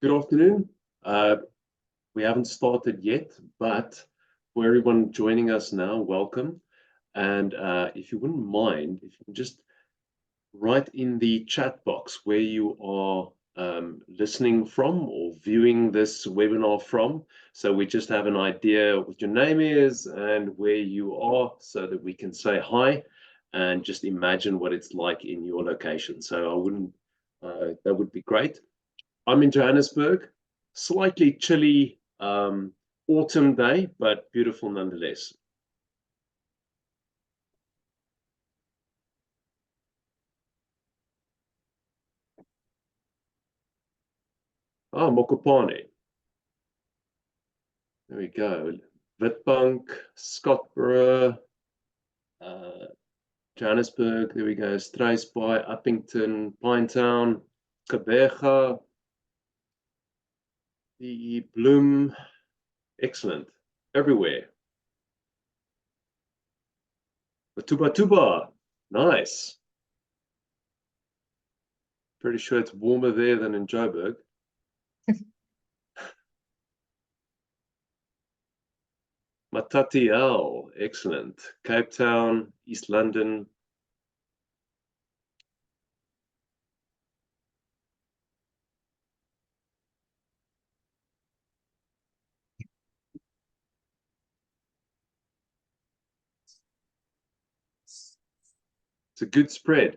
Good afternoon. We haven't started yet, but for everyone joining us now, welcome. And if you wouldn't mind, if you can just write in the chat box where you are listening from or viewing this webinar from, so we just have an idea what your name is and where you are, so that we can say hi and just imagine what it's like in your location. So that would be great. I'm in Johannesburg, slightly chilly autumn day, but beautiful nonetheless. Ah, Mokopane. There we go. Witbank, Scottsboro, uh, Johannesburg. There we go. Struisbaai, Uppington, Pinetown, Gqeberha, the Bloem. Excellent. Everywhere. Tuba. Nice. Pretty sure it's warmer there than in Joburg. Matatiele, excellent. Cape Town, East London. It's a good spread.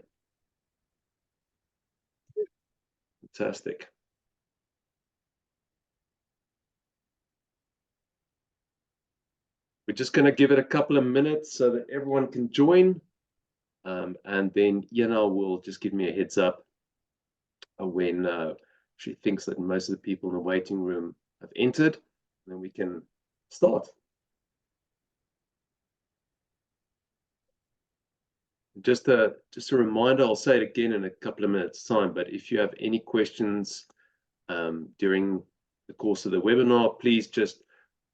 Fantastic. We're just going to give it a couple of minutes so that everyone can join. And then Yana will just give me a heads up when she thinks that most of the people in the waiting room have entered. And then we can start. Just a reminder, I'll say it again in a couple of minutes time, but if you have any questions during the course of the webinar, please just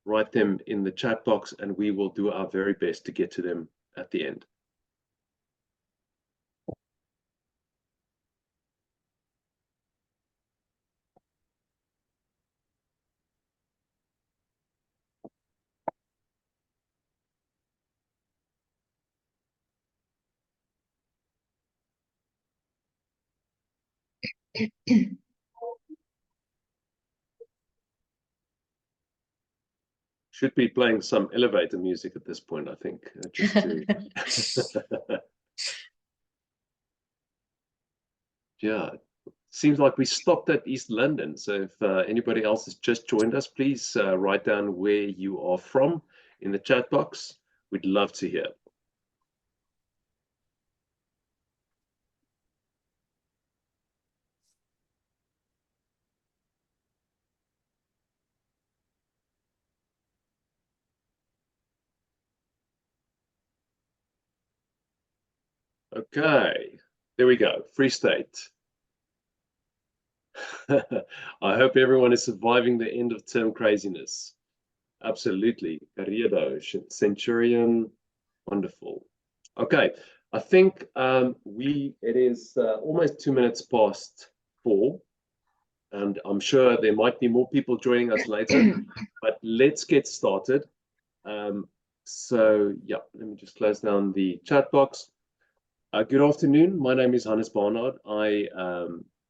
write them in the chat box and we will do our very best to get to them at the end. Should be playing some elevator music at this point, I think, just to yeah. Seems like we stopped at East London. So if anybody else has just joined us, please write down where you are from in the chat box. We'd love to hear. Okay, there we go. Free State. I hope everyone is surviving the end of term craziness. Absolutely. Carriedo, Centurion, wonderful. Okay, I think it is almost 2 minutes past 4, and I'm sure there might be more people joining us later, but let's get started. So yeah, let me just close down the chat box. Good afternoon. My name is Hannes Barnard. I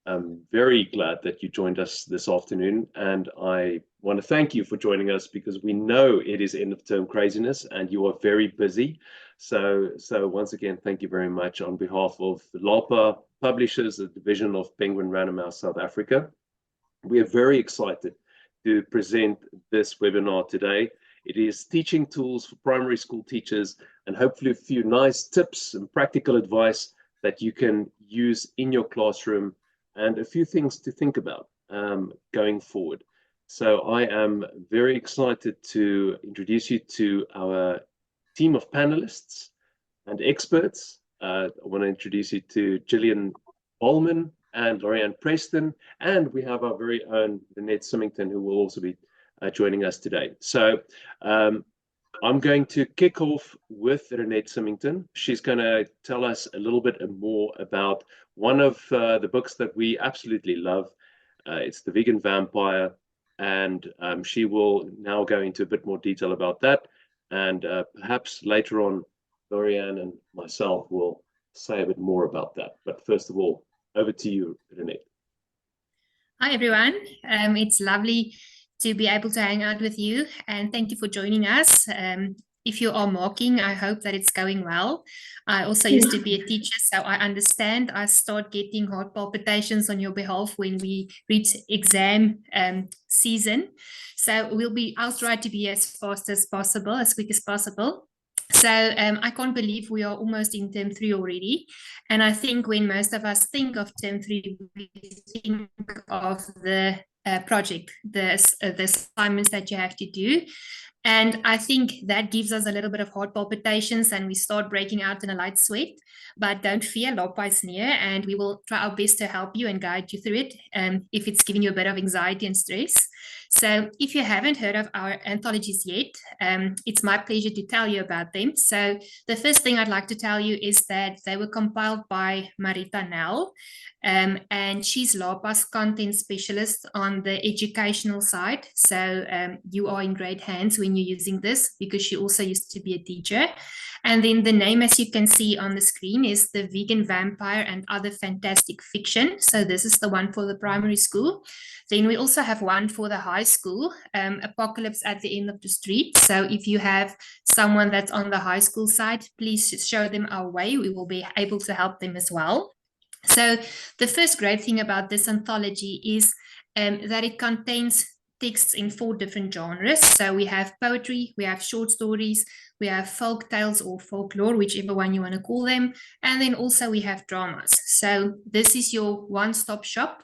am very glad that you joined us this afternoon, and I want to thank you for joining us because we know it is end of term craziness and you are very busy. So once again, thank you very much on behalf of the LAPA Publishers, the division of Penguin Random House South Africa. We are very excited to present this webinar today. It is teaching tools for primary school teachers and hopefully a few nice tips and practical advice that you can use in your classroom and a few things to think about going forward. So I am very excited to introduce you to our team of panelists and experts. I want to introduce you to Gillian Bowman and Lorianne Preston, and we have our very own Lynette Symington, who will also be joining us today. So I'm going to kick off with Lynette Symington. She's going to tell us a little bit more about one of the books that we absolutely love, It's The Vegan Vampire, and she will now go into a bit more detail about that. And perhaps later on, Lorianne and myself will say a bit more about that. But first of all, over to you, Renee. Hi, everyone. It's lovely to be able to hang out with you, and thank you for joining us. If you are marking, I hope that it's going well. I also used to be a teacher, so I understand. I start getting heart palpitations on your behalf when we reach exam season. So I'll try to be as fast as possible, as quick as possible. So I can't believe we are almost in term 3 already. And I think when most of us think of term 3, we think of the project, the assignments that you have to do. And I think that gives us a little bit of heart palpitations and we start breaking out in a light sweat. But don't fear, LAWPA is near, and we will try our best to help you and guide you through it if it's giving you a bit of anxiety and stress. So if you haven't heard of our anthologies yet, it's my pleasure to tell you about them. So the first thing I'd like to tell you is that they were compiled by Marita Nell, and she's LAWPA's content specialist on the educational side. So you are in great hands when you're using this, because she also used to be a teacher. And then the name, as you can see on the screen, is The Vegan Vampire and Other Fantastic Fiction. So this is the one for the primary school. Then we also have one for the high school, Apocalypse at the End of the Street. So if you have someone that's on the high school side, please show them our way. We will be able to help them as well. So the first great thing about this anthology is that it contains texts in 4 different genres. So we have poetry, we have short stories, we have folk tales or folklore, whichever one you want to call them. And then also we have dramas. So this is your one-stop shop.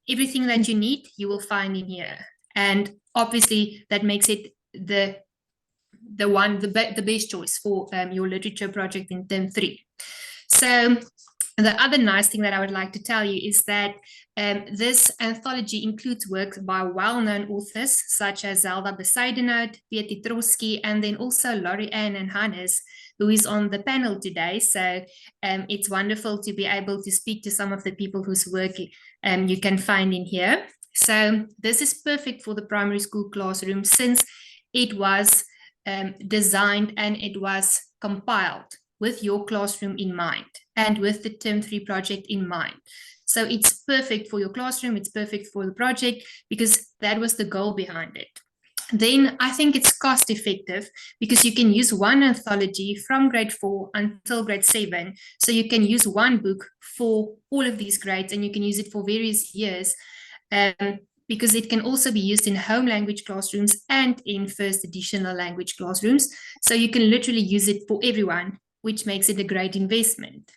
Everything that you need, you will find in here. And obviously that makes it the best choice for your literature project in term 3. So the other nice thing that I would like to tell you is that this anthology includes works by well-known authors such as Zelda Bezuidenhout, Piet Trotsky, and then also Lorianne and Hannes, who is on the panel today. So it's wonderful to be able to speak to some of the people whose work you can find in here. So this is perfect for the primary school classroom, since it was designed and it was compiled with your classroom in mind and with the term 3 project in mind. So it's perfect for your classroom, it's perfect for the project, because that was the goal behind it. Then I think it's cost effective because you can use one anthology from grade 4 until grade 7. So you can use one book for all of these grades, and you can use it for various years, because it can also be used in home language classrooms and in first additional language classrooms. So you can literally use it for everyone, which makes it a great investment.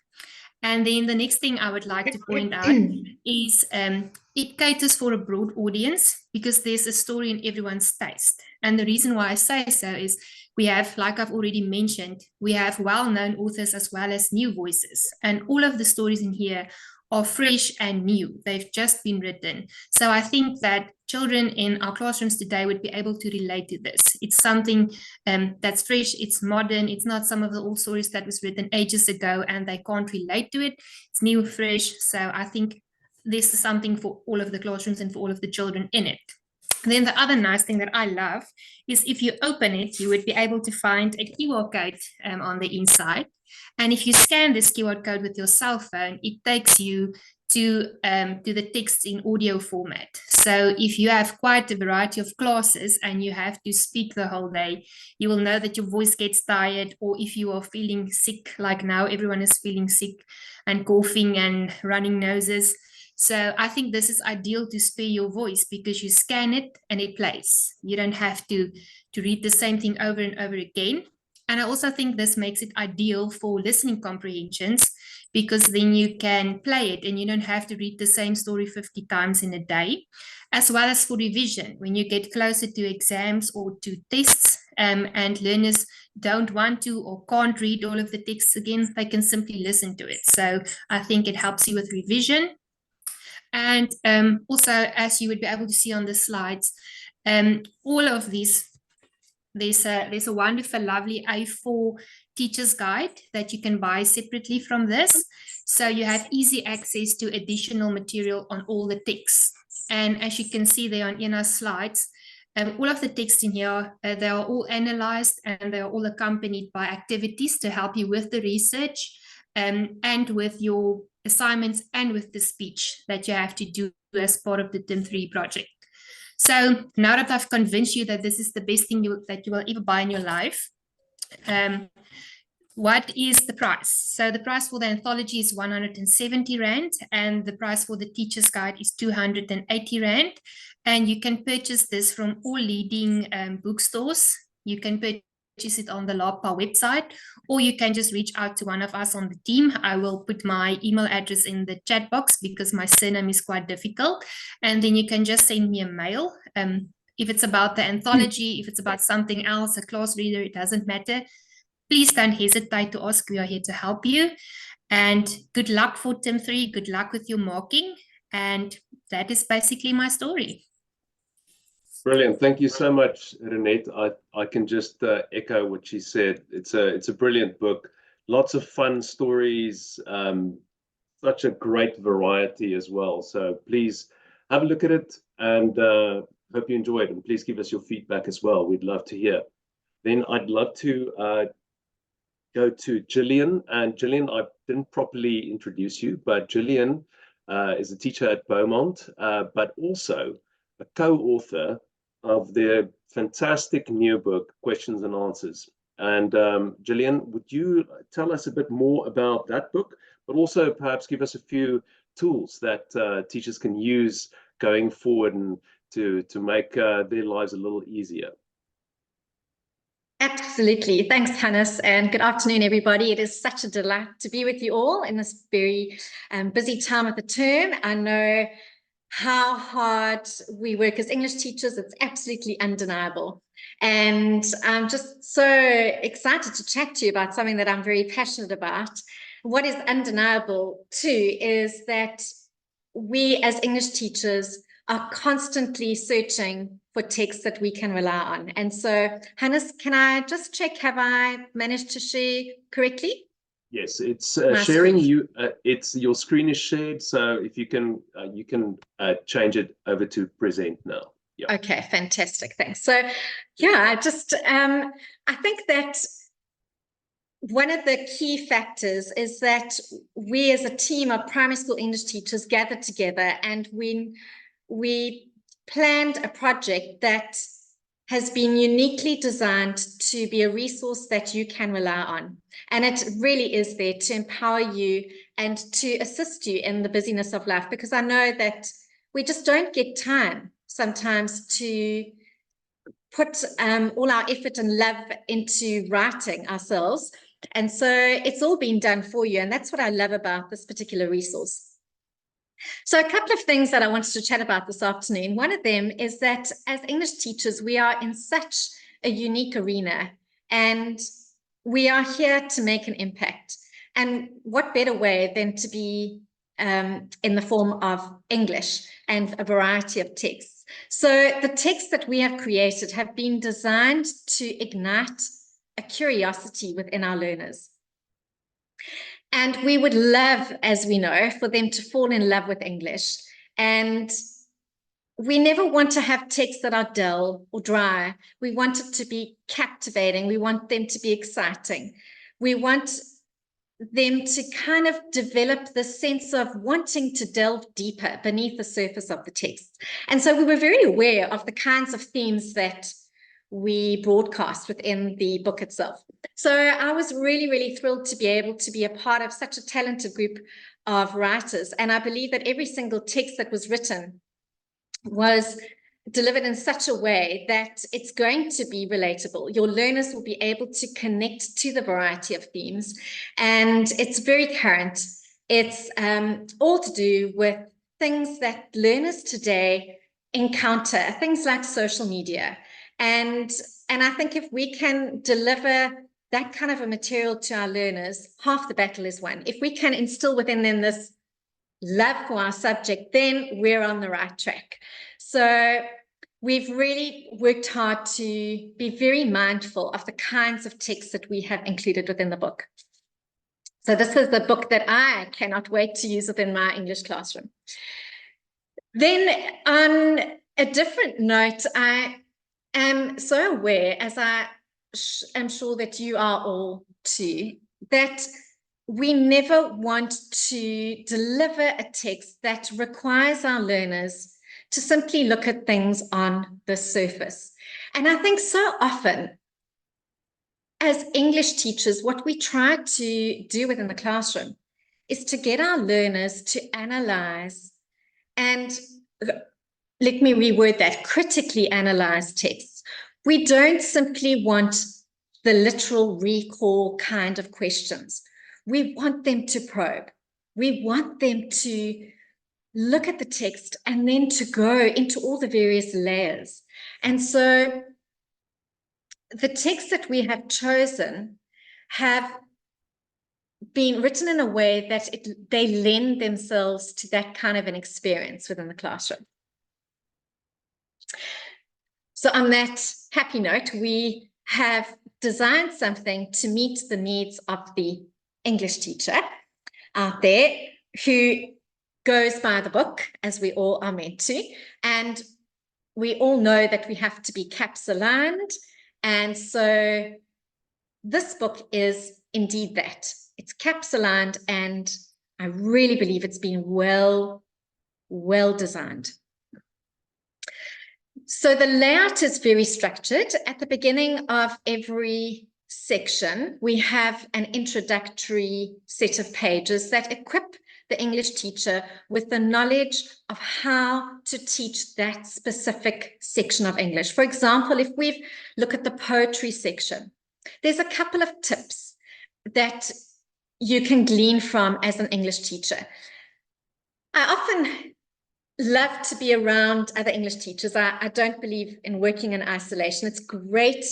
And then the next thing I would like to point out is it caters for a broad audience, because there's a story in everyone's taste. And the reason why I say so is we have, like I've already mentioned, we have well-known authors as well as new voices. And all of the stories in here are fresh and new. They've just been written. So I think that children in our classrooms today would be able to relate to this. It's something that's fresh, it's modern, it's not some of the old stories that was written ages ago and they can't relate to it. It's new, fresh. So I think this is something for all of the classrooms and for all of the children in it. And then the other nice thing that I love is if you open it, you would be able to find a QR code on the inside. And if you scan this QR code with your cell phone, it takes you to the text in audio format. So if you have quite a variety of classes and you have to speak the whole day, you will know that your voice gets tired, or if you are feeling sick, like now everyone is feeling sick and coughing and running noses. So I think this is ideal to spare your voice, because you scan it and it plays. You don't have to read the same thing over and over again. And I also think this makes it ideal for listening comprehensions, because then you can play it and you don't have to read the same story 50 times in a day, as well as for revision. When you get closer to exams or to tests and learners don't want to or can't read all of the texts again, they can simply listen to it. So I think it helps you with revision. And also, as you would be able to see on the slides, all of these, there's a wonderful, lovely A4 teacher's guide that you can buy separately from this. So you have easy access to additional material on all the texts. And as you can see there on Ina's slides, all of the text in here, they are all analyzed and they are all accompanied by activities to help you with the research and with your assignments and with the speech that you have to do as part of the Term 3 project. So now that I've convinced you that this is the best thing that you will ever buy in your life, what is the price? So the price for the anthology is 170 Rand and the price for the teacher's guide is 280 Rand. And you can purchase this from all leading bookstores. You can purchase it on the LAPA website, or you can just reach out to one of us on the team. I will put my email address in the chat box because my surname is quite difficult. And then you can just send me a mail. If it's about the anthology, if it's about something else, a class reader, it doesn't matter. Please don't hesitate to ask. We are here to help you. And good luck for Term 3. Good luck with your marking. And that is basically my story. Brilliant. Thank you so much, Renette. I can just echo what she said. It's a brilliant book. Lots of fun stories, such a great variety as well. So please have a look at it and hope you enjoy it. And please give us your feedback as well. We'd love to hear. Then I'd love to go to Gillian. And Gillian, I didn't properly introduce you, but Gillian is a teacher at Beaumont, but also a co-author of their fantastic new book, Questions and Answers. And Gillian, would you tell us a bit more about that book, but also perhaps give us a few tools that teachers can use going forward and to make their lives a little easier? Absolutely. Thanks, Hannes, and good afternoon, everybody. It is such a delight to be with you all in this very busy time of the term. I know how hard we work as English teachers. It's absolutely undeniable. And I'm just so excited to chat to you about something that I'm very passionate about. What is undeniable too is that we as English teachers are constantly searching for texts that we can rely on. And so, Hannes, can I just check, have I managed to share correctly? Yes, it's sharing. It's your screen is shared, so if you can change it over to present now. Yeah. Okay, fantastic. Thanks. So, yeah, I think that one of the key factors is that we as a team of primary school English teachers gathered together and we planned a project that has been uniquely designed to be a resource that you can rely on. And it really is there to empower you and to assist you in the busyness of life, because I know that we just don't get time sometimes to put all our effort and love into writing ourselves. And so it's all been done for you. And that's what I love about this particular resource. So a couple of things that I wanted to chat about this afternoon. One of them is that as English teachers, we are in such a unique arena and we are here to make an impact. And what better way than to be in the form of English and a variety of texts. So the texts that we have created have been designed to ignite a curiosity within our learners. And we would love, as we know, for them to fall in love with English. And we never want to have texts that are dull or dry. We want it to be captivating. We want them to be exciting. We want them to kind of develop the sense of wanting to delve deeper beneath the surface of the text. And so we were very aware of the kinds of themes that we broadcast within the book itself. So I was really, really thrilled to be able to be a part of such a talented group of writers. And I believe that every single text that was written was delivered in such a way that it's going to be relatable. Your learners will be able to connect to the variety of themes. And it's very current. It's all to do with things that learners today encounter, things like social media. And I think if we can deliver that kind of a material to our learners, half the battle is won. If we can instill within them this love for our subject, then we're on the right track. So we've really worked hard to be very mindful of the kinds of texts that we have included within the book. So this is the book that I cannot wait to use within my English classroom. Then on a different note, I am so aware, as I am sure that you are all too, that we never want to deliver a text that requires our learners to simply look at things on the surface. And I think so often, as English teachers, what we try to do within the classroom is to get our learners to analyze and, let me reword that, critically analyze texts. We don't simply want the literal recall kind of questions. We want them to probe. We want them to look at the text and then to go into all the various layers. And so the texts that we have chosen have been written in a way that they lend themselves to that kind of an experience within the classroom. So on that happy note, we have designed something to meet the needs of the English teacher out there who goes by the book, as we all are meant to. And we all know that we have to be CAPS aligned. And so this book is indeed that. It's CAPS aligned, and I really believe it's been well designed. So the layout is very structured. At the beginning of every section, we have an introductory set of pages that equip the English teacher with the knowledge of how to teach that specific section of English. For example, if we look at the poetry section, there's a couple of tips that you can glean from as an English teacher. I often love to be around other English teachers. I don't believe in working in isolation. It's great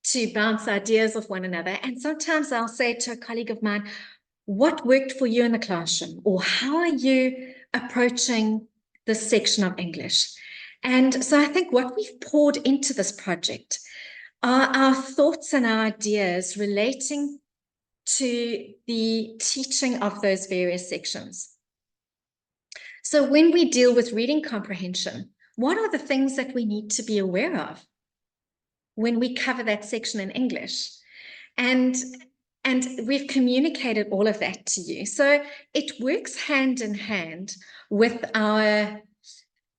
to bounce ideas off one another. And sometimes I'll say to a colleague of mine, what worked for you in the classroom? Or how are you approaching this section of English? And so I think what we've poured into this project are our thoughts and our ideas relating to the teaching of those various sections. So when we deal with reading comprehension, what are the things that we need to be aware of when we cover that section in English? And we've communicated all of that to you. So it works hand in hand with our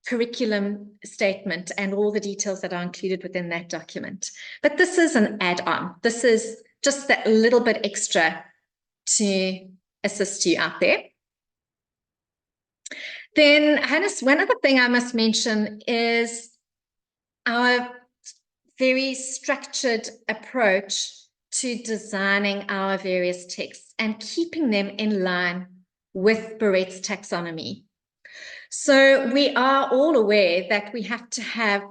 curriculum statement and all the details that are included within that document. But this is an add-on. This is just that little bit extra to assist you out there. Then, Hannes, one other thing I must mention is our very structured approach to designing our various texts and keeping them in line with Barrett's taxonomy. So we are all aware that we have to have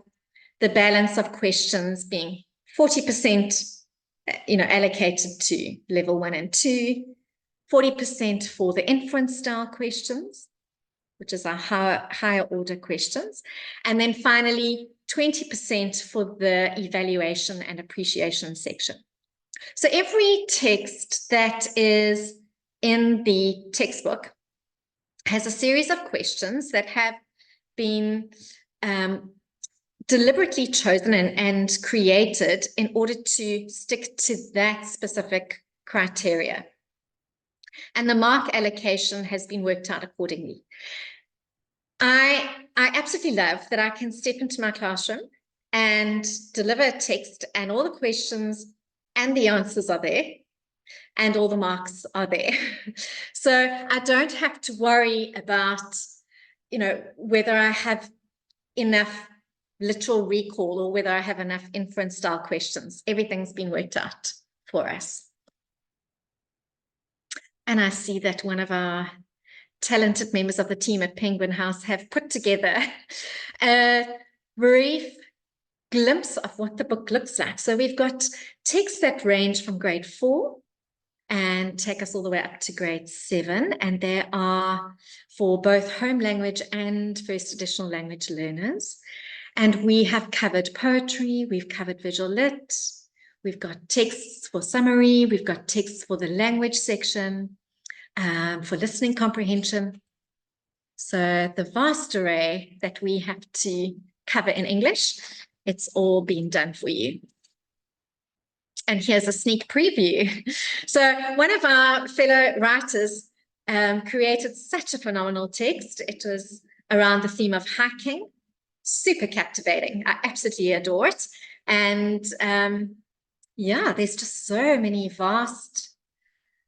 the balance of questions being 40% allocated to level 1 and 2, 40% for the inference style questions, which is our higher order questions, and then finally 20% for the evaluation and appreciation section. So every text that is in the textbook has a series of questions that have been deliberately chosen and created in order to stick to that specific criteria. And the mark allocation has been worked out accordingly. I absolutely love that I can step into my classroom and deliver a text and all the questions and the answers are there and all the marks are there. So I don't have to worry about, whether I have enough literal recall or whether I have enough inference style questions. Everything's been worked out for us. And I see that one of our talented members of the team at Penguin House have put together a brief glimpse of what the book looks like. So we've got texts that range from grade 4 and take us all the way up to grade 7. And they are for both home language and first additional language learners. And we have covered poetry, we've covered visual lit, we've got texts for summary, we've got texts for the language section, for listening comprehension. So the vast array that we have to cover in English, it's all been done for you. And here's a sneak preview. So one of our fellow writers created such a phenomenal text. It was around the theme of hiking, super captivating. I absolutely adore it. And yeah, there's just so many vast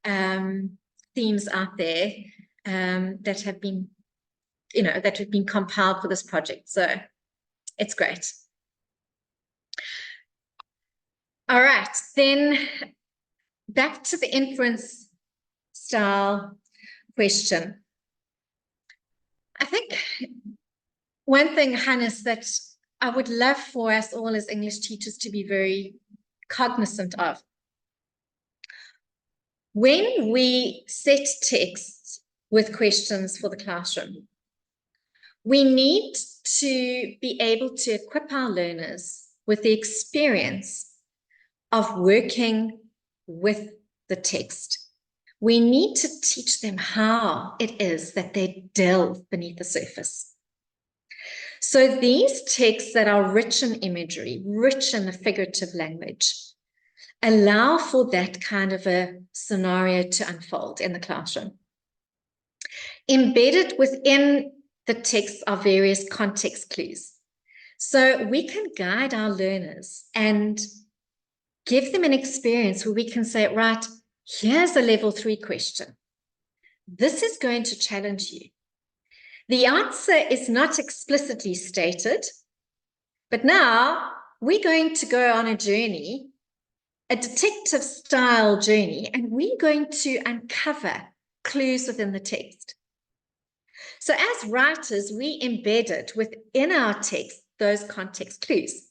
themes out there that have been, that have been compiled for this project. So it's great. All right, then back to the inference style question. I think one thing, Hannes, that I would love for us all as English teachers to be very cognizant of. When we set texts with questions for the classroom, we need to be able to equip our learners with the experience of working with the text. We need to teach them how it is that they delve beneath the surface. So these texts that are rich in imagery, rich in the figurative language, allow for that kind of a scenario to unfold in the classroom. Embedded within the text are various context clues. So we can guide our learners and give them an experience where we can say, right, here's a level 3 question. This is going to challenge you. The answer is not explicitly stated, but now we're going to go on a journey, a detective style journey, and we're going to uncover clues within the text. So as writers, we embedded within our text those context clues,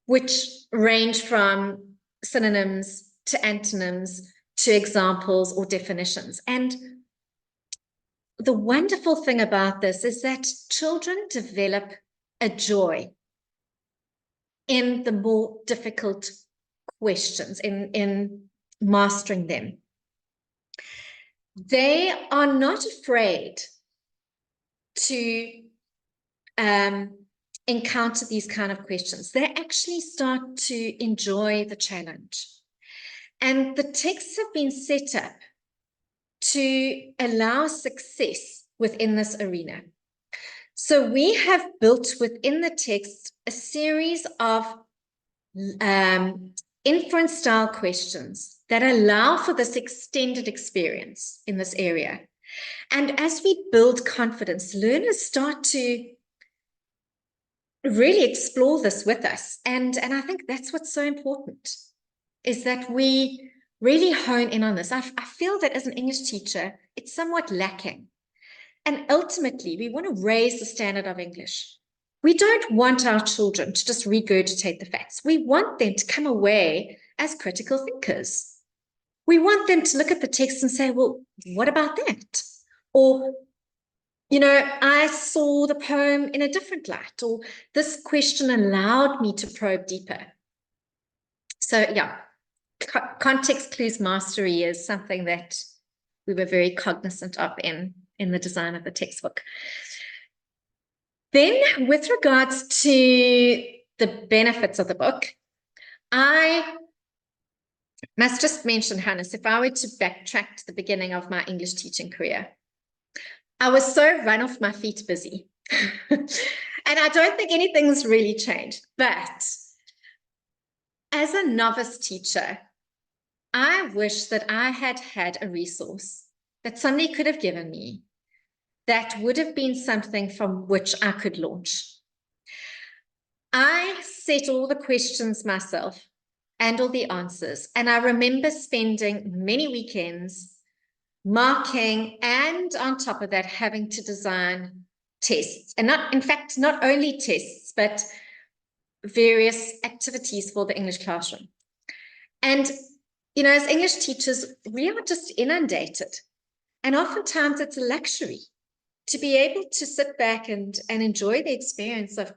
which range from synonyms to antonyms to examples or definitions. And the wonderful thing about this is that children develop a joy in the more difficult questions, in mastering them. They are not afraid to encounter these kind of questions. They actually start to enjoy the challenge. And the texts have been set up to allow success within this arena. So we have built within the text a series of inference style questions that allow for this extended experience in this area. And as we build confidence, learners start to really explore this with us. And I think that's what's so important, is that we really hone in on this. I feel that as an English teacher, it's somewhat lacking. And ultimately, we want to raise the standard of English. We don't want our children to just regurgitate the facts. We want them to come away as critical thinkers. We want them to look at the text and say, well, what about that? Or, I saw the poem in a different light, or this question allowed me to probe deeper. So yeah, context clues mastery is something that we were very cognizant of in the design of the textbook. Then with regards to the benefits of the book, I must just mention, Hannes, if I were to backtrack to the beginning of my English teaching career, I was so run off my feet busy. And I don't think anything's really changed. But as a novice teacher, I wish that I had had a resource that somebody could have given me that would have been something from which I could launch. I set all the questions myself and all the answers. And I remember spending many weekends marking, and on top of that, having to design tests. And not only tests, but various activities for the English classroom. And, as English teachers, we are just inundated. And oftentimes it's a luxury to be able to sit back and enjoy the experience of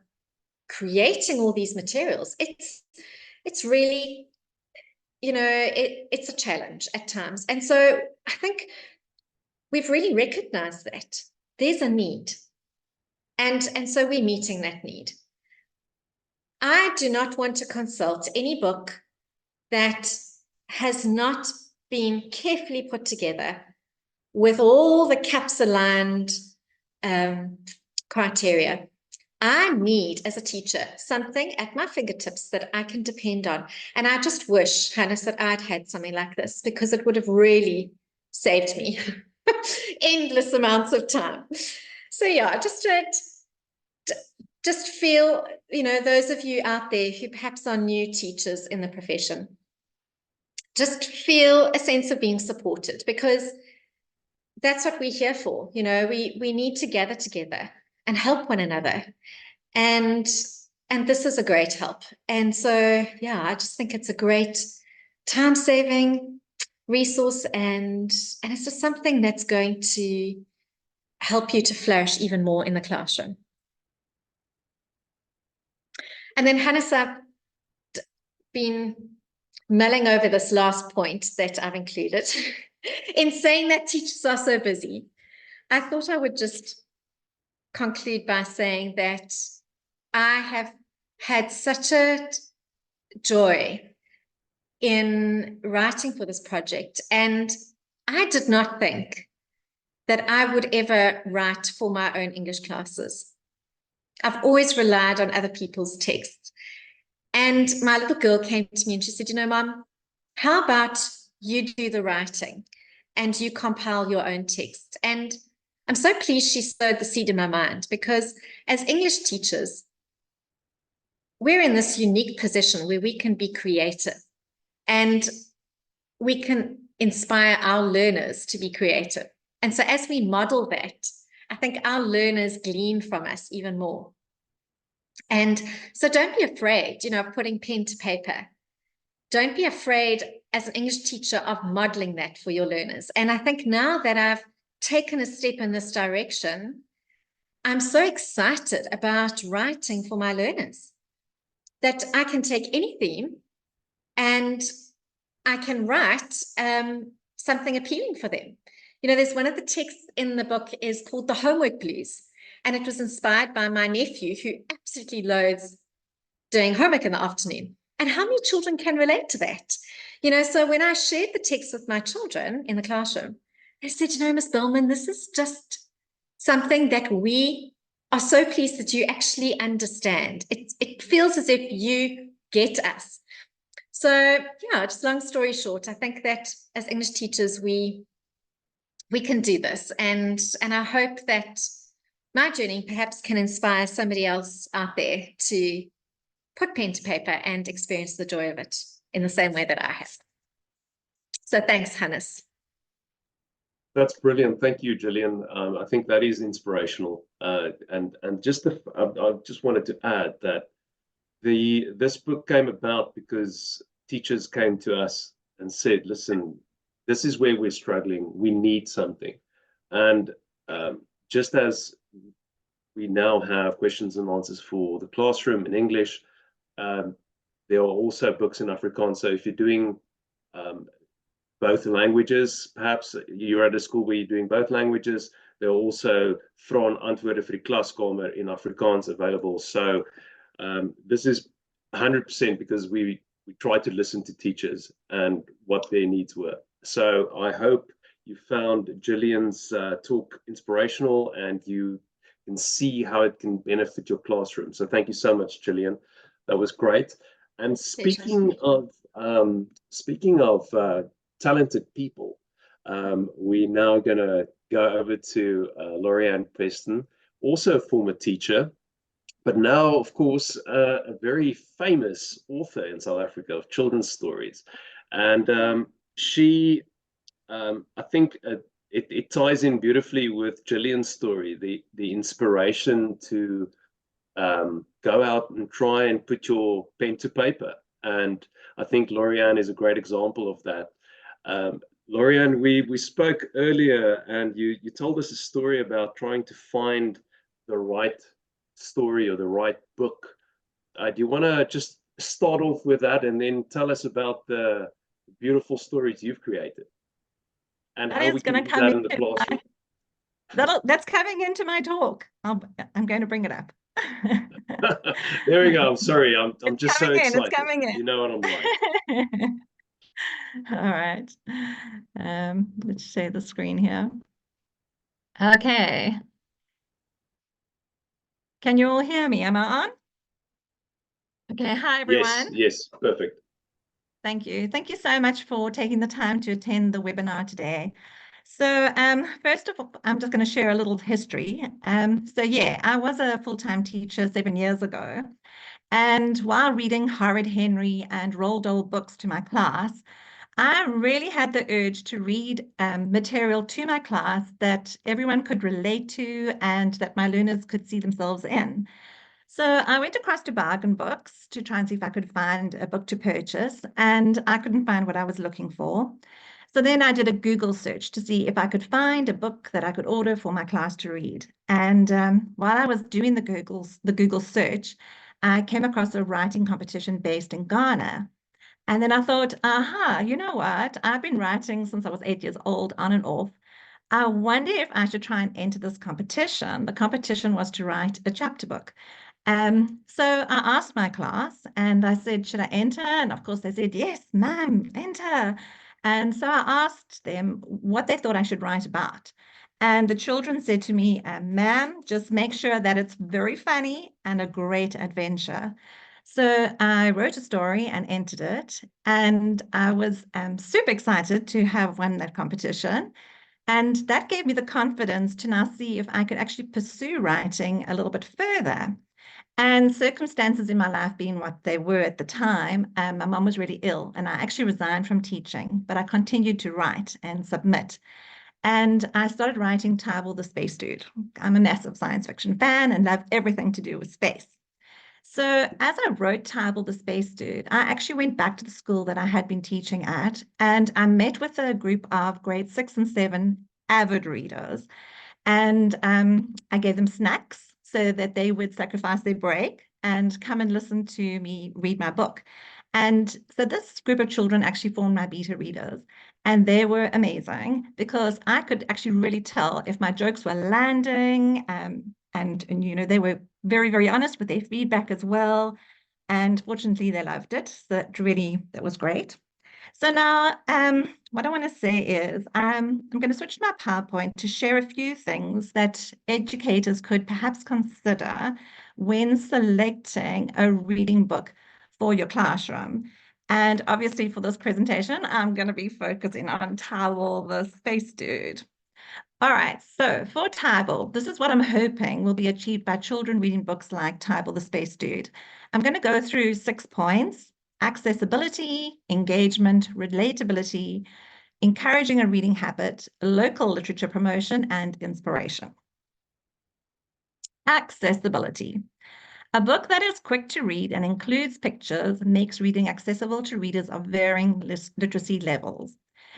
creating all these materials. It's really, it's a challenge at times. And so I think we've really recognized that. there's a need. And so we're meeting that need. I do not want to consult any book that has not been carefully put together with all the caps aligned criteria. I need, as a teacher, something at my fingertips that I can depend on. And I just wish, Hannes, that I'd had something like this, because it would have really saved me endless amounts of time. So yeah, just feel, those of you out there who perhaps are new teachers in the profession, just feel a sense of being supported, because that's what we're here for. We need to gather together and help one another. And this is a great help. And so, yeah, I just think it's a great time-saving resource, and it's just something that's going to help you to flourish even more in the classroom. And then, Hannes, I've been mulling over this last point that I've included. In saying that teachers are so busy, I thought I would just conclude by saying that I have had such a joy in writing for this project, and I did not think that I would ever write for my own English classes. I've always relied on other people's texts. And my little girl came to me and she said, Mom, how about you do the writing and you compile your own text? And I'm so pleased she sowed the seed in my mind, because as English teachers, we're in this unique position where we can be creative and we can inspire our learners to be creative. And so as we model that, I think our learners glean from us even more. And so don't be afraid, of putting pen to paper. Don't be afraid as an English teacher of modeling that for your learners. And I think now that I've taken a step in this direction, I'm so excited about writing for my learners that I can take any theme and I can write something appealing for them. There's one of the texts in the book is called The Homework Blues, and it was inspired by my nephew, who absolutely loathes doing homework in the afternoon. And how many children can relate to that? So when I shared the text with my children in the classroom, they said, Miss Billman, this is just something that we are so pleased that you actually understand. It feels as if you get us. So yeah, just long story short, I think that as English teachers, we can do this. And I hope that my journey perhaps can inspire somebody else out there to put pen to paper and experience the joy of it in the same way that I have. So thanks, Hannes. That's brilliant. Thank you, Gillian. I think that is inspirational. And just I just wanted to add that this book came about because teachers came to us and said, listen, this is where we're struggling. We need something. And just as we now have questions and answers for the classroom in English, there are also books in Afrikaans. So if you're doing both languages, perhaps you're at a school where you're doing both languages, there are also Vrae en Antwoorde vir die Klaskamer in Afrikaans available. So this is 100% because we try to listen to teachers and what their needs were. So I hope you found Gillian's talk inspirational and you can see how it can benefit your classroom. So thank you so much, Gillian. That was great. And speaking of talented people, we're now going to go over to Laurianne Preston, also a former teacher, but now, of course, a very famous author in South Africa of children's stories. And she, I think it ties in beautifully with Gillian's story, the inspiration to go out and try and put your pen to paper. And I think Laurianne is a great example of that. Laurianne, we spoke earlier and you told us a story about trying to find the right story or the right book. Do you want to just start off with that and then tell us about the beautiful stories you've created and how we can do that in the classroom? That's coming into my talk. I'm going to bring it up. There we go. I'm sorry. I'm It's just so coming in, it's excited. coming in. You know what I'm like. All right. Let's share the screen here. Okay. Can you all hear me? Am I on? Okay. Hi, everyone. Yes, perfect. Thank you. Thank you so much for taking the time to attend the webinar today. So first of all, I'm just going to share a little history. So yeah, I was a full-time teacher 7 years ago. And while reading Horrid Henry and Roald Dahl books to my class, I really had the urge to read material to my class that everyone could relate to and that my learners could see themselves in. So I went across to Bargain Books to try and see if I could find a book to purchase, and I couldn't find what I was looking for. So then I did a Google search to see if I could find a book that I could order for my class to read. And while I was doing the Google search, I came across a writing competition based in Ghana. And then I thought, aha, you know what? I've been writing since I was 8 years old, on and off. I wonder if I should try and enter this competition. The competition was to write a chapter book. So I asked my class and I said, should I enter? And of course they said, yes, ma'am, enter. And so I asked them what they thought I should write about. And the children said to me, ma'am, just make sure that it's very funny and a great adventure. So I wrote a story and entered it. And I was super excited to have won that competition. And that gave me the confidence to now see if I could actually pursue writing a little bit further. And circumstances in my life being what they were at the time, my mum was really ill and I actually resigned from teaching, but I continued to write and submit. And I started writing Tybal the Space Dude. I'm a massive science fiction fan and love everything to do with space. So as I wrote Tybal the Space Dude, I actually went back to the school that I had been teaching at, and I met with a group of grade 6 and 7 avid readers. And I gave them snacks so that they would sacrifice their break and come and listen to me read my book. And so this group of children actually formed my beta readers. And they were amazing because I could actually really tell if my jokes were landing. And you know, they were very, very honest with their feedback as well. And fortunately, they loved it. So that was great. So now, what I want to say is I'm going to switch to my PowerPoint to share a few things that educators could perhaps consider when selecting a reading book for your classroom. And obviously for this presentation, I'm going to be focusing on Tybal the Space Dude. All right, so for Tybal, this is what I'm hoping will be achieved by children reading books like Tybal the Space Dude. I'm going to go through 6 points: accessibility, engagement, relatability, encouraging a reading habit, local literature promotion, and inspiration. Accessibility. A book that is quick to read and includes pictures makes reading accessible to readers of varying literacy levels.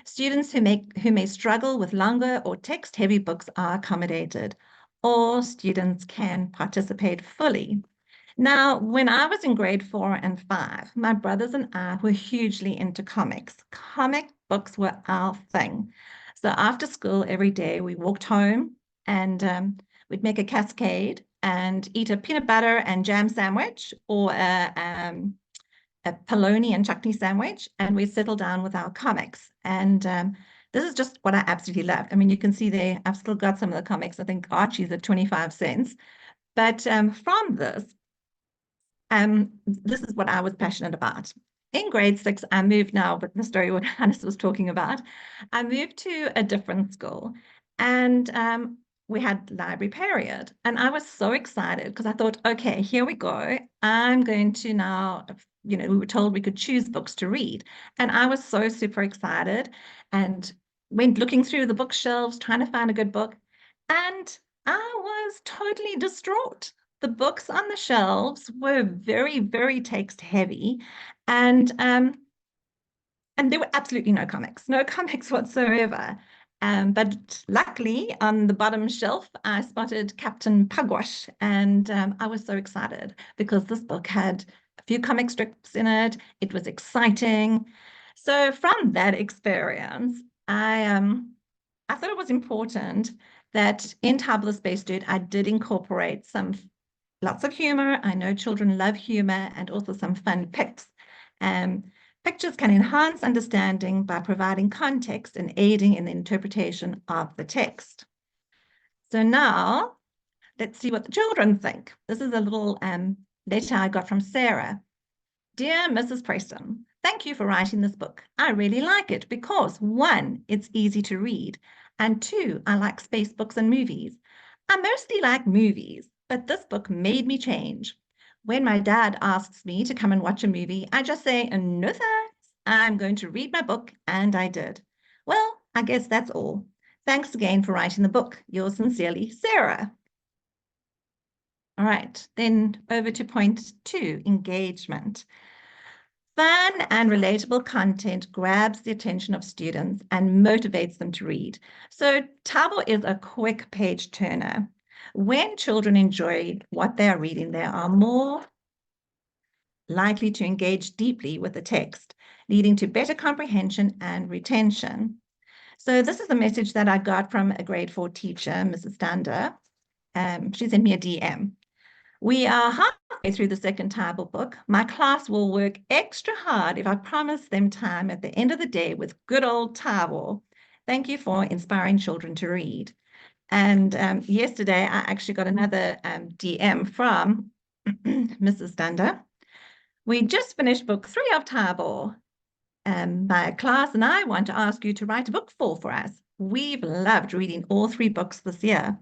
Students who may struggle with longer or text-heavy books are accommodated. All students can participate fully. Now, when I was in grade 4 and 5, my brothers and I were hugely into comics. Comic books were our thing. So after school every day, we walked home and we'd make a cascade and eat a peanut butter and jam sandwich or a polony and chutney sandwich, and we settle down with our comics. And this is just what I absolutely loved. I mean, you can see there, I've still got some of the comics. I think Archie's at 25 cents. But from this is what I was passionate about. In grade 6, I moved now, but the story what Hannes was talking about, I moved to a different school and we had library period. And I was so excited because I thought, okay, here we go. I'm going to now, you know, we were told we could choose books to read. And I was so super excited and went looking through the bookshelves, trying to find a good book. And I was totally distraught. The books on the shelves were very, very text heavy. And there were absolutely no comics whatsoever. But luckily, on the bottom shelf, I spotted Captain Pugwash, and I was so excited because this book had a few comic strips in it. It was exciting. So from that experience, I thought it was important that in Table the Space Dude, I did incorporate lots of humor. I know children love humor, and also some fun pics. Pictures can enhance understanding by providing context and aiding in the interpretation of the text. So now, let's see what the children think. This is a little letter I got from Sarah. Dear Mrs. Preston, thank you for writing this book. I really like it because 1, it's easy to read, and 2, I like space books and movies. I mostly like movies, but this book made me change. When my dad asks me to come and watch a movie, I just say, no thanks, I'm going to read my book, and I did. Well, I guess that's all. Thanks again for writing the book. Yours sincerely, Sarah. All right, then over to point 2, engagement. Fun and relatable content grabs the attention of students and motivates them to read. So Table is a quick page turner. When children enjoy what they are reading, they are more likely to engage deeply with the text, leading to better comprehension and retention. So this is a message that I got from a grade 4 teacher, Mrs. Stander. She sent me a DM. We are halfway through the second Table book. My class will work extra hard if I promise them time at the end of the day with good old Table. Thank you for inspiring children to read. And yesterday, I actually got another DM from Mrs. Stander. We just finished book 3 of Table. My class and I want to ask you to write a book 4 for us. We've loved reading all 3 books this year.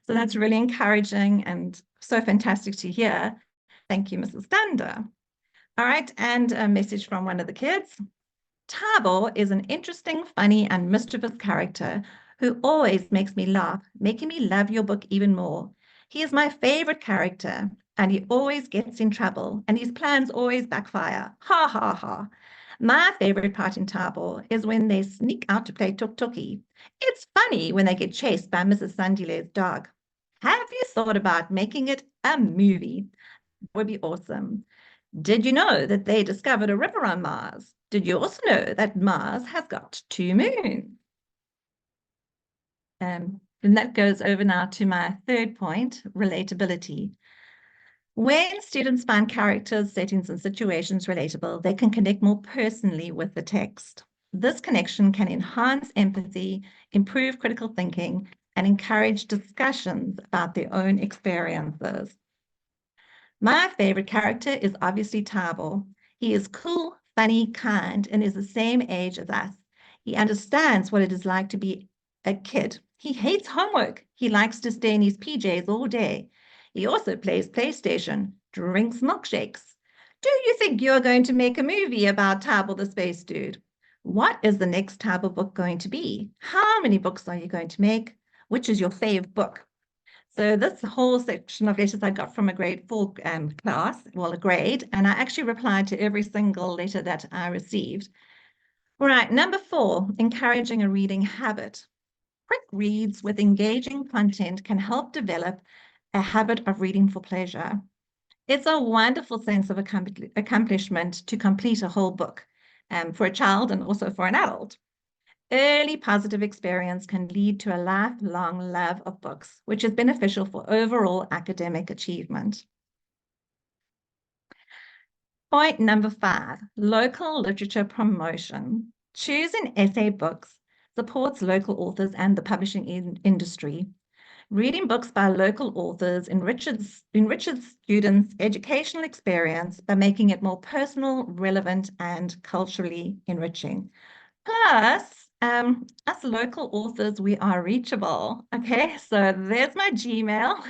So that's really encouraging and so fantastic to hear. Thank you, Mrs. Stander. All right, and a message from one of the kids. Table is an interesting, funny, and mischievous character who always makes me laugh, making me love your book even more. He is my favorite character, and he always gets in trouble, and his plans always backfire. Ha, ha, ha. My favorite part in Table is when they sneak out to play tuk-tuki. It's funny when they get chased by Mrs. Sandile's dog. Have you thought about making it a movie? Would be awesome. Did you know that they discovered a river on Mars? Did you also know that Mars has got 2 moons? And that goes over now to my third point, relatability. When students find characters, settings, and situations relatable, they can connect more personally with the text. This connection can enhance empathy, improve critical thinking, and encourage discussions about their own experiences. My favorite character is obviously Table. He is cool, funny, kind, and is the same age as us. He understands what it is like to be a kid. He hates homework. He likes to stay in his PJs all day. He also plays PlayStation, drinks milkshakes. Do you think you're going to make a movie about Table the Space Dude? What is the next Table book going to be? How many books are you going to make? Which is your fave book? So this whole section of letters I got from a grade 4 class, well, a grade, and I actually replied to every single letter that I received. All right, number 4, encouraging a reading habit. Quick reads with engaging content can help develop a habit of reading for pleasure. It's a wonderful sense of accomplishment to complete a whole book for a child and also for an adult. Early positive experience can lead to a lifelong love of books, which is beneficial for overall academic achievement. Point number 5, local literature promotion. Choosing essay books supports local authors and the publishing industry. Reading books by local authors enriches students' educational experience by making it more personal, relevant, and culturally enriching. Plus, us local authors, we are reachable. Okay, so there's my Gmail.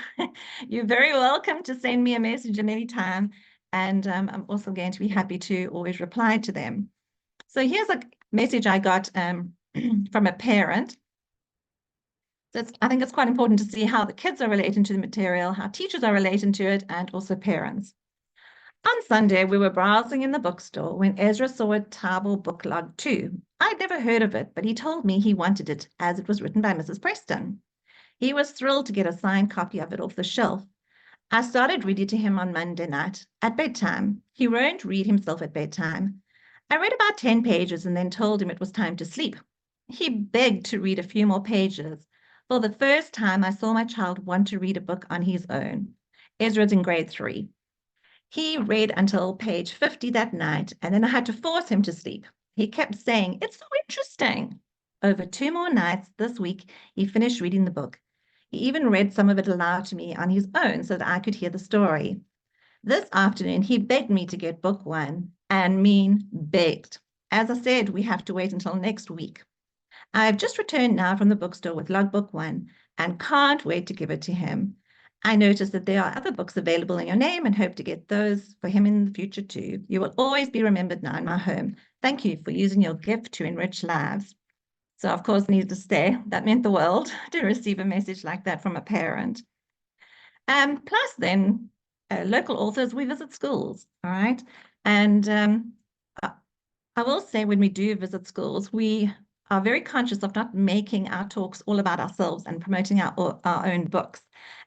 You're very welcome to send me a message at any time. And I'm also going to be happy to always reply to them. So here's a message I got from a parent. So I think it's quite important to see how the kids are relating to the material, how teachers are relating to it, and also parents. On Sunday, we were browsing in the bookstore when Ezra saw a Table book log 2. I'd never heard of it, but he told me he wanted it as it was written by Mrs. Preston. He was thrilled to get a signed copy of it off the shelf. I started reading to him on Monday night at bedtime. He won't read himself at bedtime. I read about 10 pages and then told him it was time to sleep. He begged to read a few more pages. For the first time, I saw my child want to read a book on his own. Ezra's in grade 3. He read until page 50 that night, and then I had to force him to sleep. He kept saying, "It's so interesting." Over 2 more nights this week, he finished reading the book. He even read some of it aloud to me on his own so that I could hear the story. This afternoon, he begged me to get book 1, and begged. As I said, we have to wait until next week. I've just returned now from the bookstore with logbook 1 and can't wait to give it to him. I noticed that there are other books available in your name and hope to get those for him in the future too. You will always be remembered now in my home. Thank you for using your gift to enrich lives. So of course, needless to say, that meant the world to receive a message like that from a parent. Plus then, local authors, we visit schools, all right? And I will say when we do visit schools, we are very conscious of not making our talks all about ourselves and promoting our own books.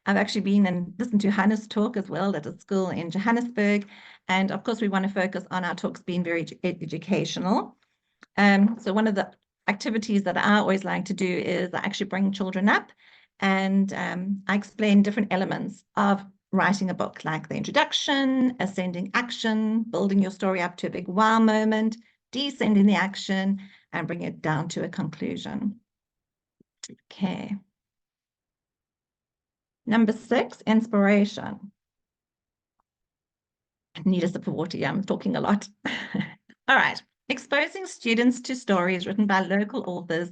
I've actually been and listened to Hannes' talk as well at a school in Johannesburg. And of course, we want to focus on our talks being very educational. So one of the activities that I always like to do is I actually bring children up and I explain different elements of writing a book, like the introduction, ascending action, building your story up to a big wow moment, descending the action, and bring it down to a conclusion. Okay. Number 6, inspiration. I need a sip of water. Yeah, I'm talking a lot. All right. Exposing students to stories written by local authors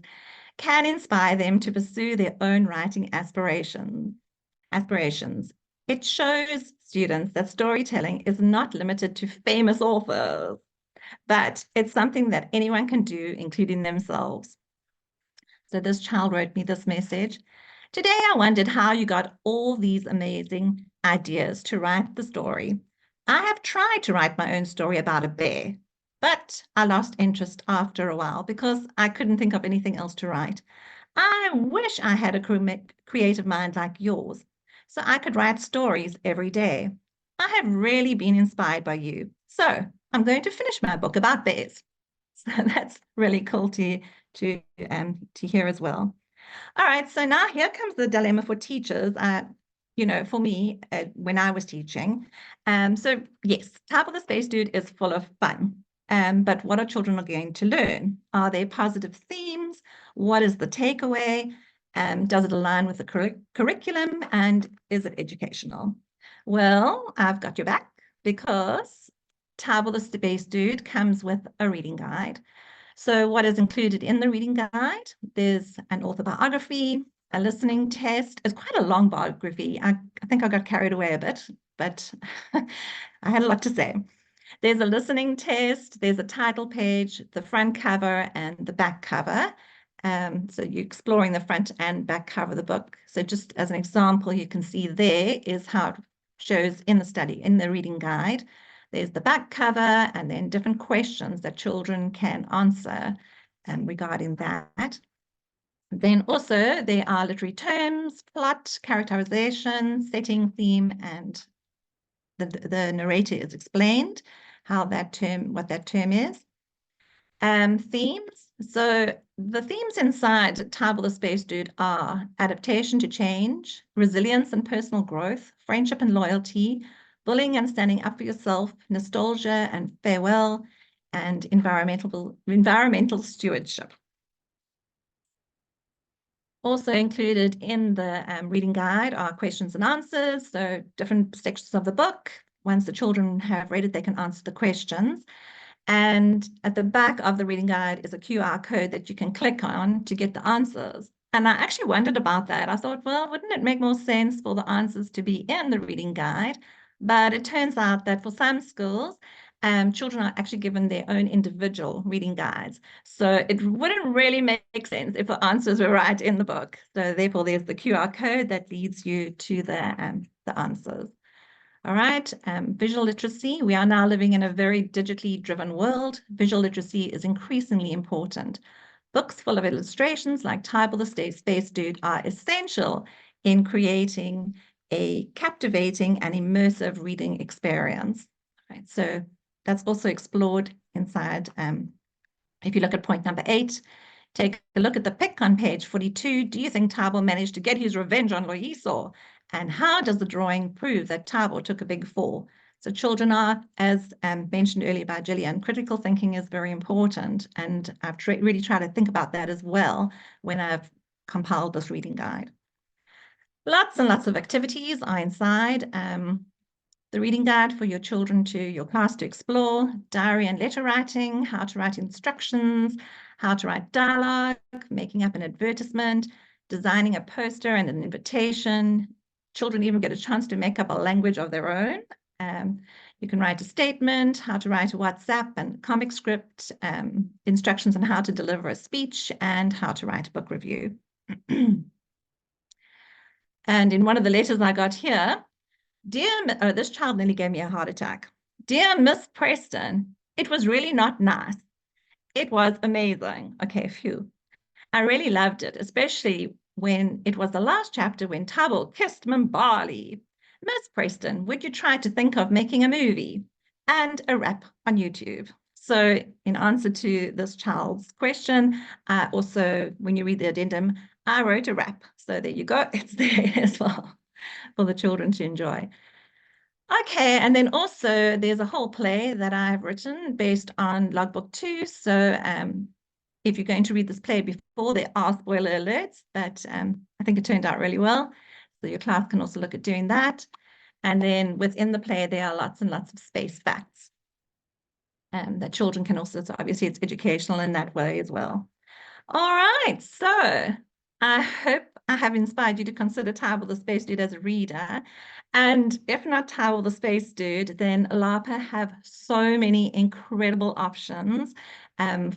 can inspire them to pursue their own writing aspirations. It shows students that storytelling is not limited to famous authors, but it's something that anyone can do, including themselves. So this child wrote me this message. Today, I wondered how you got all these amazing ideas to write the story. I have tried to write my own story about a bear, but I lost interest after a while because I couldn't think of anything else to write. I wish I had a creative mind like yours, so I could write stories every day. I have really been inspired by you, so I'm going to finish my book about bears. So that's really cool to hear as well. All right, so now here comes the dilemma for teachers. For me, when I was teaching. So yes, Type of the Space Dude is full of fun. But what are children going to learn? Are there positive themes? What is the takeaway? Does it align with the curriculum? And is it educational? Well, I've got your back because Type of the Space Dude comes with a reading guide. So what is included in the reading guide? There's an author biography, a listening test. It's quite a long biography. I think I got carried away a bit, but I had a lot to say. There's a listening test, there's a title page, the front cover and the back cover. So you're exploring the front and back cover of the book. So just as an example, you can see there is how it shows in the reading guide. There's the back cover and then different questions that children can answer regarding that. Then also there are literary terms, plot, characterization, setting, theme, and the narrator is explained what that term is. Themes. So the themes inside Type of the Space Dude are adaptation to change, resilience and personal growth, friendship and loyalty, bullying and standing up for yourself, nostalgia and farewell, and environmental stewardship. Also included in the reading guide are questions and answers, so different sections of the book. Once the children have read it, they can answer the questions. And at the back of the reading guide is a QR code that you can click on to get the answers. And I actually wondered about that. I thought, well, wouldn't it make more sense for the answers to be in the reading guide? But it turns out that for some schools, children are actually given their own individual reading guides. So it wouldn't really make sense if the answers were right in the book. So therefore, there's the QR code that leads you to the answers. All right, visual literacy. We are now living in a very digitally driven world. Visual literacy is increasingly important. Books full of illustrations like Type of the Space Dude are essential in creating a captivating and immersive reading experience. All right, so that's also explored inside. If you look at point number 8, Take a look at the pic on page 42. Do you think Thabo managed to get his revenge on Loyiso? And how does the drawing prove that Thabo took a big fall? So children are, as mentioned earlier by Gillian, critical thinking is very important. And I've really tried to think about that as well when I've compiled this reading guide. Lots and lots of activities are inside the reading guide for your children your class to explore: diary and letter writing, how to write instructions, how to write dialogue, making up an advertisement, designing a poster and an invitation. Children even get a chance to make up a language of their own. You can write a statement, how to write a WhatsApp and comic script, instructions on how to deliver a speech, and how to write a book review. And in one of the letters I got here, this child nearly gave me a heart attack. Dear Miss Preston, it was really not nice. It was amazing. Okay, phew. I really loved it, especially when it was the last chapter when Thabo kissed Mbali. Miss Preston, would you try to think of making a movie and a rap on YouTube? So in answer to this child's question, also, when you read the addendum, I wrote a rap. So there you go. It's there as well for the children to enjoy. Okay, and then also there's a whole play that I've written based on Logbook 2. So if you're going to read this play before, there are spoiler alerts, but I think it turned out really well. So your class can also look at doing that. And then within the play, there are lots and lots of space facts that children can also, so obviously it's educational in that way as well. All right, so I hope I have inspired you to consider Thabo the Space Dude as a reader. And if not Thabo the Space Dude, then LAPA have so many incredible options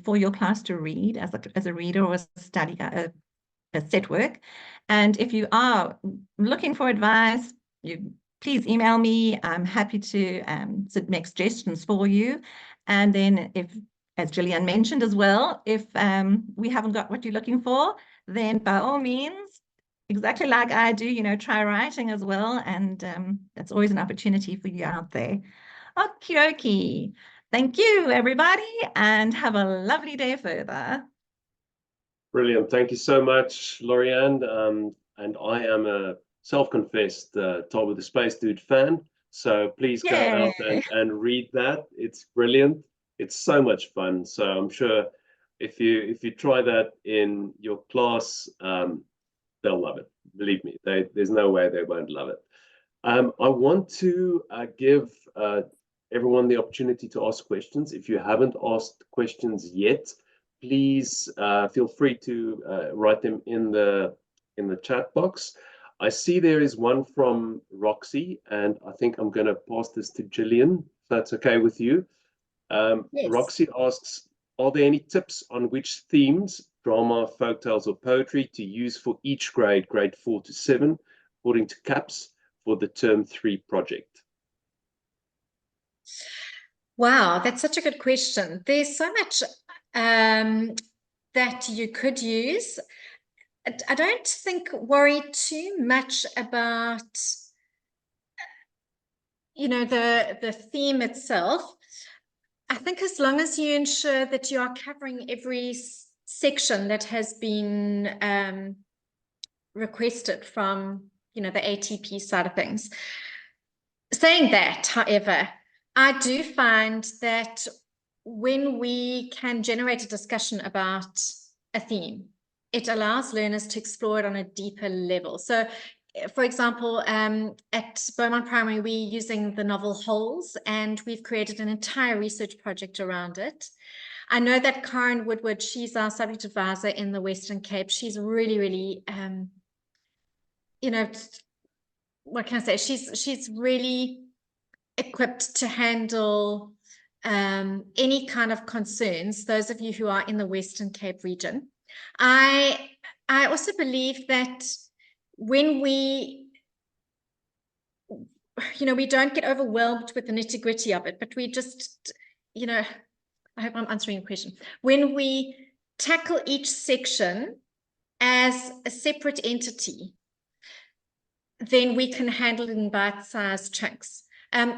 for your class to read as a reader or a study a set work. And if you are looking for advice, please email me. I'm happy to make suggestions for you. And then if, as Gillian mentioned as well, if we haven't got what you're looking for, then by all means, exactly like I do, try writing as well. And that's always an opportunity for you out there. Okie dokie. Thank you, everybody, and have a lovely day further. Brilliant. Thank you so much, Lorianne. And I am a self-confessed Thabo the Space Dude fan. So please go out and read that. It's brilliant. It's so much fun. So I'm sure if you try that in your class, they'll love it. Believe me, there's no way they won't love it. I want to give everyone the opportunity to ask questions. If you haven't asked questions yet, please feel free to write them in the chat box. I see there is one from Roxy, and I think I'm going to pass this to Gillian, if that's okay with you. Yes. Roxy asks, are there any tips on which themes, drama, folktales, or poetry to use for each grade 4 to 7, according to CAPS, for the Term 3 project? Wow, that's such a good question. There's so much that you could use. I don't worry too much about, the theme itself. I think as long as you ensure that you are covering every section that has been requested from, the ATP side of things. Saying that, however, I do find that when we can generate a discussion about a theme, it allows learners to explore it on a deeper level. So, for example, at Beaumont Primary, we're using the novel Holes, and we've created an entire research project around it. I know that Karen Woodward, she's our subject advisor in the Western Cape. She's really, really, what can I say? She's really equipped to handle any kind of concerns, those of you who are in the Western Cape region. I also believe that when we don't get overwhelmed with the nitty-gritty of it, but we just, I hope I'm answering your question. When we tackle each section as a separate entity, then we can handle it in bite-sized chunks.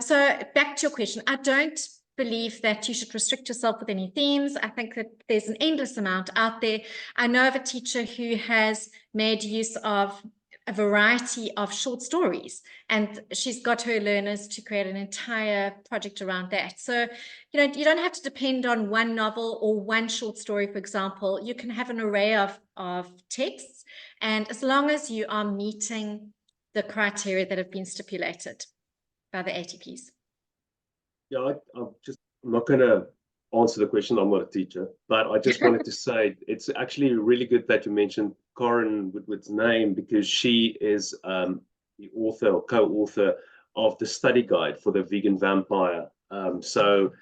So back to your question, I don't believe that you should restrict yourself with any themes. I think that there's an endless amount out there. I know of a teacher who has made use of a variety of short stories, and she's got her learners to create an entire project around that. So, you know, you don't have to depend on one novel or one short story, for example. You can have an array of texts, and as long as you are meeting the criteria that have been stipulated by the ATPs. Yeah, I'm not going to answer the question. I'm not a teacher, but I just wanted to say it's actually really good that you mentioned Corinne Woodward's name, because she is the author or co-author of the study guide for the vegan vampire. So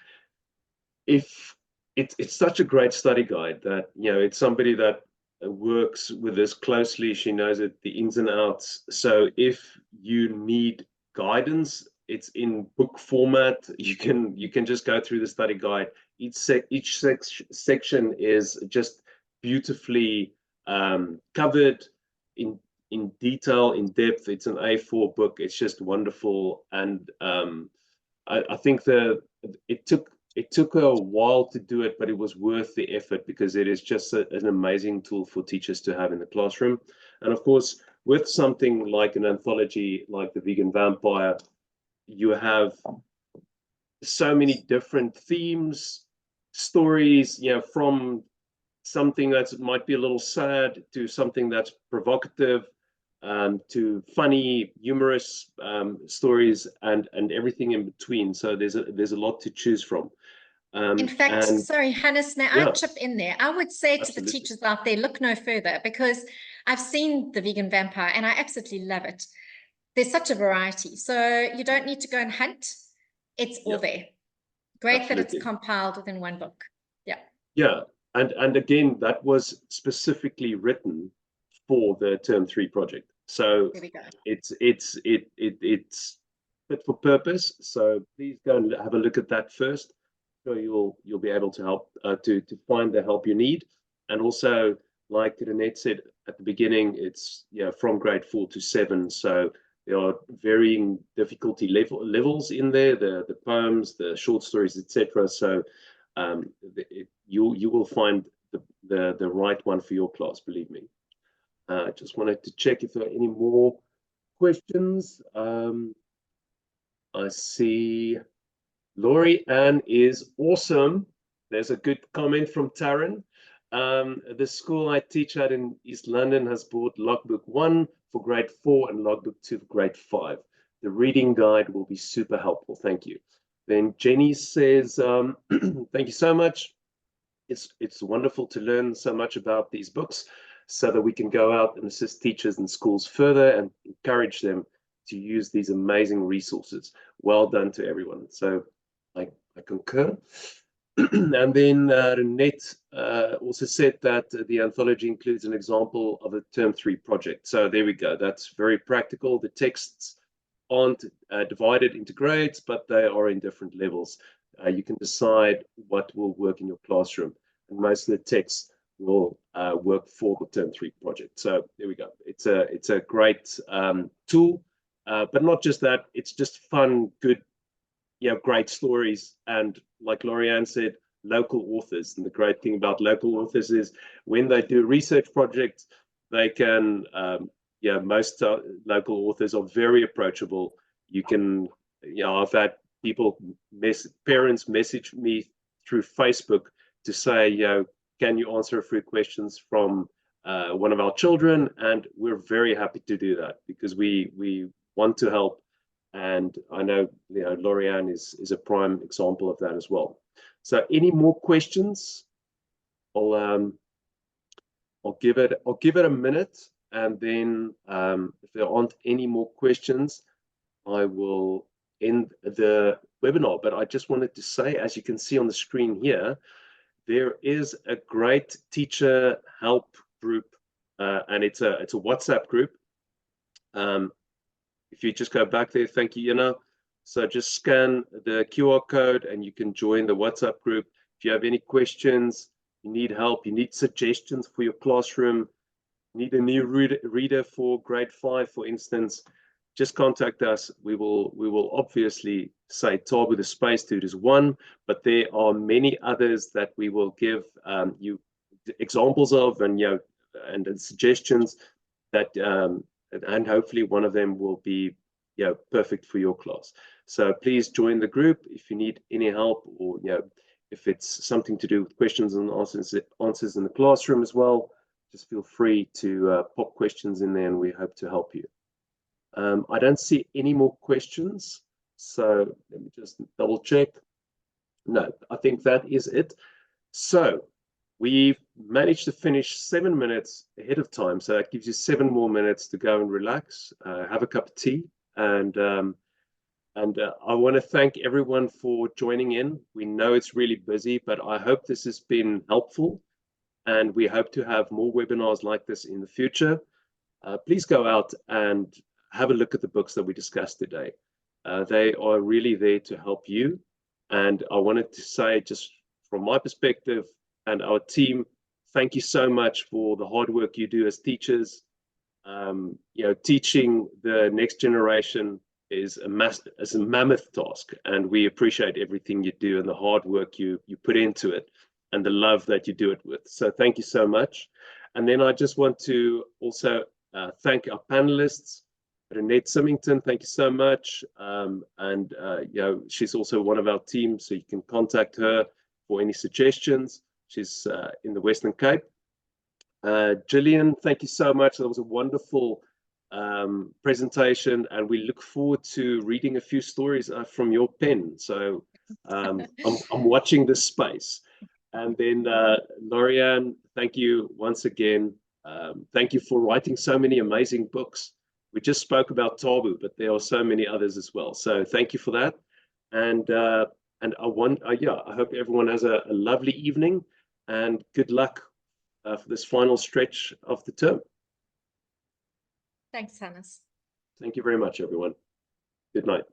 if it's such a great study guide that, you know, it's somebody that works with this closely. She knows it, the ins and outs. So if you need guidance, it's in book format. You can just go through the study guide. Each section is just beautifully covered in detail, in depth. It's an A4 book. It's just wonderful, and I think it took a while to do it, but it was worth the effort, because it is just an amazing tool for teachers to have in the classroom. And of course, with something like an anthology like the Vegan Vampire, you have so many different themes, stories, you know, from something that might be a little sad to something that's provocative, to funny, humorous stories, and everything in between. So there's a lot to choose from. In fact, sorry, Hannes, may I chip in there? I would say to the teachers out there, look no further, because I've seen the Vegan Vampire and I absolutely love it. There's such a variety. So you don't need to go and hunt. It's all there. Great that it's compiled within one book. Yeah. Yeah. And again, that was specifically written for the Term 3 project. So there we go. It's fit for purpose. So please go and have a look at that first. So you'll be able to help to find the help you need. And also, like Renette said at the beginning, it's from grade 4 to 7. So there are varying difficulty levels in there, the poems, the short stories, etc. So you will find the right one for your class, believe me. I just wanted to check if there are any more questions. I see Laurie Ann is awesome. There's a good comment from Taryn. The school I teach at in East London has bought Logbook 1 for grade 4 and Logbook 2 for grade 5. The reading guide will be super helpful. Thank you. Then Jenny says, thank you so much. It's wonderful to learn so much about these books so that we can go out and assist teachers and schools further and encourage them to use these amazing resources. Well done to everyone. So I concur. And then Renette also said that the anthology includes an example of a Term 3 project. So there we go. That's very practical. The texts aren't divided into grades, but they are in different levels. You can decide what will work in your classroom. And most of the texts will work for the Term 3 project. So there we go. It's a great tool, but not just that. It's just fun, good, great stories. And like Lorianne said, local authors. And the great thing about local authors is when they do research projects, they can, most local authors are very approachable. You can, I've had parents message me through Facebook to say, can you answer a few questions from one of our children? And we're very happy to do that because we want to help. And I know, Lorianne is a prime example of that as well. So any more questions? I'll give it a minute, and then if there aren't any more questions, I will end the webinar. But I just wanted to say, as you can see on the screen here, there is a great teacher help group, and it's a WhatsApp group. If you just go back there, thank you, Yana. So just scan the QR code and you can join the WhatsApp group. If you have any questions, you need help, you need suggestions for your classroom, you need a new reader for grade 5, for instance, just contact us. We will obviously say Thabu the Space Dude is one, but there are many others that we will give you examples of, and and suggestions that and hopefully one of them will be perfect for your class. So please join the group if you need any help, or if it's something to do with questions and answers in the classroom as well. Just feel free to pop questions in there, and we hope to help you. I don't see any more questions, so let me just double check. No, I think that is it. So we've managed to finish 7 minutes ahead of time, so that gives you 7 more minutes to go and relax, have a cup of tea, and I want to thank everyone for joining in. We know it's really busy, but I hope this has been helpful, and we hope to have more webinars like this in the future. Please go out and have a look at the books that we discussed today. They are really there to help you. And I wanted to say, just from my perspective and our team, thank you so much for the hard work you do as teachers. Teaching the next generation is a mammoth task, and we appreciate everything you do and the hard work you put into it and the love that you do it with. So thank you so much. And then I just want to also thank our panelists. Renette Symington, thank you so much. She's also one of our team, so you can contact her for any suggestions. She's in the Western Cape. Gillian, thank you so much. That was a wonderful presentation, and we look forward to reading a few stories from your pen. So I'm watching this space. And then Lorianne, thank you once again. Thank you for writing so many amazing books. We just spoke about Thabu, but there are so many others as well. So thank you for that. And I hope everyone has a lovely evening, and good luck for this final stretch of the term. Thanks, Hannes. Thank you very much, everyone. Good night.